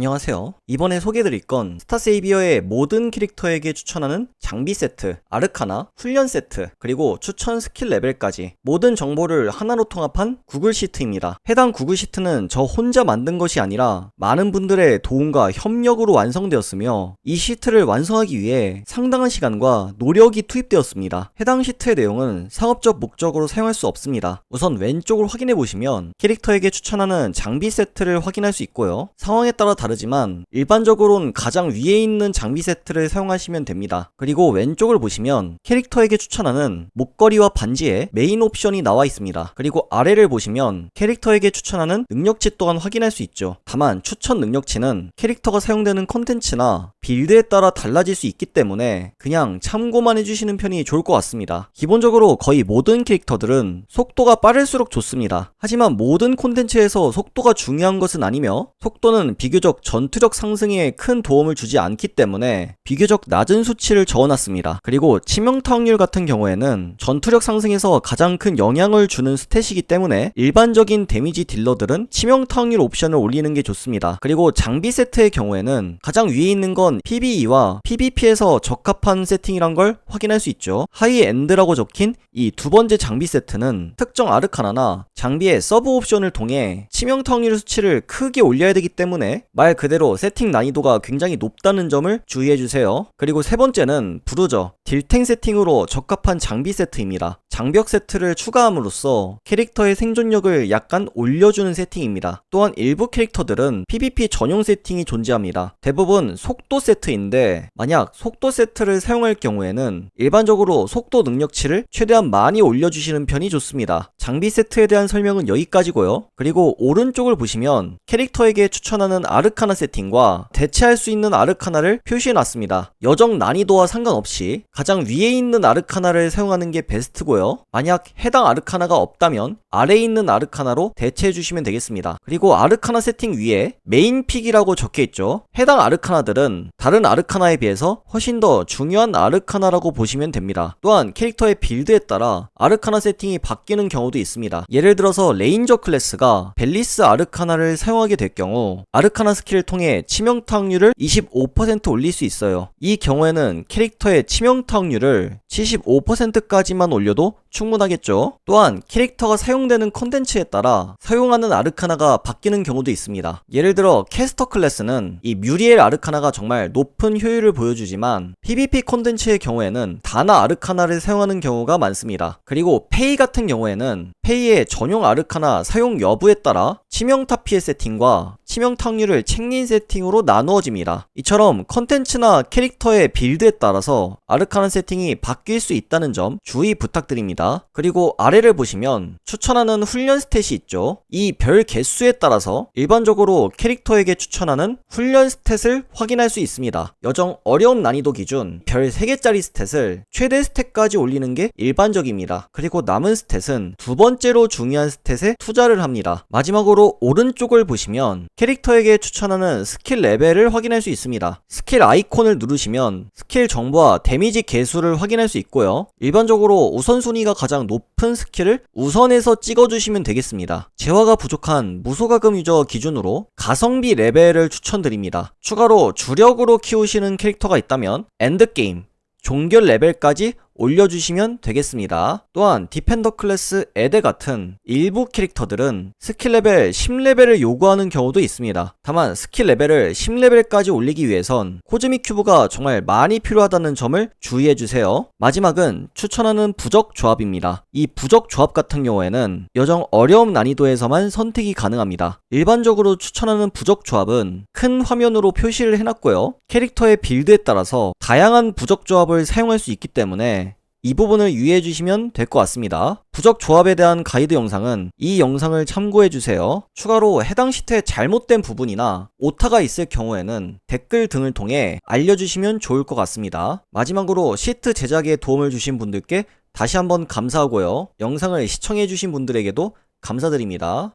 안녕하세요. 이번에 소개해드릴 건 스타세이비어의 모든 캐릭터에게 추천하는 장비 세트, 아르카나, 훈련 세트, 그리고 추천 스킬 레벨까지 모든 정보를 하나로 통합한 구글 시트입니다. 해당 구글 시트는 저 혼자 만든 것이 아니라 많은 분들의 도움과 협력으로 완성되었으며 이 시트를 완성하기 위해 상당한 시간과 노력이 투입되었습니다. 해당 시트의 내용은 상업적 목적으로 사용할 수 없습니다. 우선 왼쪽을 확인해보시면 캐릭터에게 추천하는 장비 세트를 확인할 수 있고요. 상황에 따라 다르지만 일반적으로는 가장 위에 있는 장비 세트를 사용하시면 됩니다. 그리고 왼쪽을 보시면 캐릭터에게 추천하는 목걸이와 반지의 메인 옵션이 나와 있습니다. 그리고 아래를 보시면 캐릭터에게 추천하는 능력치 또한 확인할 수 있죠. 다만 추천 능력치는 캐릭터가 사용되는 컨텐츠나 빌드에 따라 달라질 수 있기 때문에 그냥 참고만 해주시는 편이 좋을 것 같습니다. 기본적으로 거의 모든 캐릭터들은 속도가 빠를수록 좋습니다. 하지만 모든 콘텐츠에서 속도가 중요한 것은 아니며 속도는 비교적 전투력 상승에 큰 도움을 주지 않기 때문에 비교적 낮은 수치를 적어놨습니다. 그리고 치명타 확률 같은 경우에는 전투력 상승에서 가장 큰 영향을 주는 스탯이기 때문에 일반적인 데미지 딜러들은 치명타 확률 옵션을 올리는 게 좋습니다. 그리고 장비 세트의 경우에는 가장 위에 있는 건 PvE와 PvP에서 적합한 세팅이란 걸 확인할 수 있죠. 하이엔드라고 적힌 이 두 번째 장비 세트는 특정 아르카나나 장비의 서브 옵션을 통해 치명타 확률 수치를 크게 올려야 되기 때문에 말 그대로 세팅 난이도가 굉장히 높다는 점을 주의해주세요. 그리고 세 번째는 브루저, 딜탱 세팅으로 적합한 장비 세트입니다. 장벽 세트를 추가함으로써 캐릭터의 생존력을 약간 올려주는 세팅입니다. 또한 일부 캐릭터들은 PVP 전용 세팅이 존재합니다. 대부분 속도 세트인데 만약 속도 세트를 사용할 경우에는 일반적으로 속도 능력치를 최대한 많이 올려주시는 편이 좋습니다. 장비 세트에 대한 설명은 여기까지고요. 그리고 오른쪽을 보시면 캐릭터에게 추천하는 아르카나 세팅과 대체할 수 있는 아르카나를 표시해놨습니다. 여정 난이도와 상관없이 가장 위에 있는 아르카나를 사용하는 게 베스트고요. 만약 해당 아르카나가 없다면 아래에 있는 아르카나로 대체해주시면 되겠습니다. 그리고 아르카나 세팅 위에 메인 픽이라고 적혀있죠. 해당 아르카나들은 다른 아르카나에 비해서 훨씬 더 중요한 아르카나라고 보시면 됩니다. 또한 캐릭터의 빌드에 따라 아르카나 세팅이 바뀌는 경우도 있습니다. 예를 들어서 레인저 클래스가 벨리스 아르카나를 사용하게 될 경우 아르카나 스킬을 통해 치명타 확률을 25% 올릴 수 있어요. 이 경우에는 캐릭터의 치명타 확률을 75%까지만 올려도 충분하겠죠. 또한 캐릭터가 사용되는 컨텐츠에 따라 사용하는 아르카나가 바뀌는 경우도 있습니다. 예를 들어 캐스터 클래스는 이 뮤리엘 아르카나가 정말 높은 효율을 보여주지만 PVP 컨텐츠의 경우에는 다나 아르카나를 사용하는 경우가 많습니다. 그리고 페이 같은 경우에는 페이의 전용 아르카나 사용 여부에 따라 치명타 피해 세팅과 치명타 확률을 챙긴 세팅으로 나누어집니다. 이처럼 컨텐츠나 캐릭터의 빌드에 따라서 아르카나 세팅이 바뀔 수 있다는 점 주의 부탁드립니다. 그리고 아래를 보시면 추천하는 훈련 스탯이 있죠. 이 별 개수에 따라서 일반적으로 캐릭터에게 추천하는 훈련 스탯을 확인할 수 있습니다. 여정 어려운 난이도 기준 별 3개짜리 스탯을 최대 스탯까지 올리는 게 일반적입니다. 그리고 남은 스탯은 두 번째로 중요한 스탯에 투자를 합니다. 마지막으로 오른쪽을 보시면 캐릭터에게 추천하는 스킬 레벨을 확인할 수 있습니다. 스킬 아이콘을 누르시면 스킬 정보와 데미지 개수를 확인할 수 있고요. 일반적으로 우선순위가 가장 높은 스킬을 우선해서 찍어주시면 되겠습니다. 재화가 부족한 무소가금 유저 기준으로 가성비 레벨을 추천드립니다. 추가로 주력으로 키우시는 캐릭터가 있다면 엔드게임, 종결 레벨까지 올려주시면 되겠습니다. 또한 디펜더 클래스 에데 같은 일부 캐릭터들은 스킬 레벨 10레벨을 요구하는 경우도 있습니다. 다만 스킬 레벨을 10레벨까지 올리기 위해선 코즈믹 큐브가 정말 많이 필요하다는 점을 주의해주세요. 마지막은 추천하는 부적 조합입니다. 이 부적 조합 같은 경우에는 여정 어려움 난이도에서만 선택이 가능합니다. 일반적으로 추천하는 부적 조합은 큰 화면으로 표시를 해놨고요. 캐릭터의 빌드에 따라서 다양한 부적 조합을 사용할 수 있기 때문에 이 부분을 유의해주시면 될 것 같습니다. 부적 조합에 대한 가이드 영상은 이 영상을 참고해주세요. 추가로 해당 시트에 잘못된 부분이나 오타가 있을 경우에는 댓글 등을 통해 알려주시면 좋을 것 같습니다. 마지막으로 시트 제작에 도움을 주신 분들께 다시 한번 감사하고요. 영상을 시청해주신 분들에게도 감사드립니다.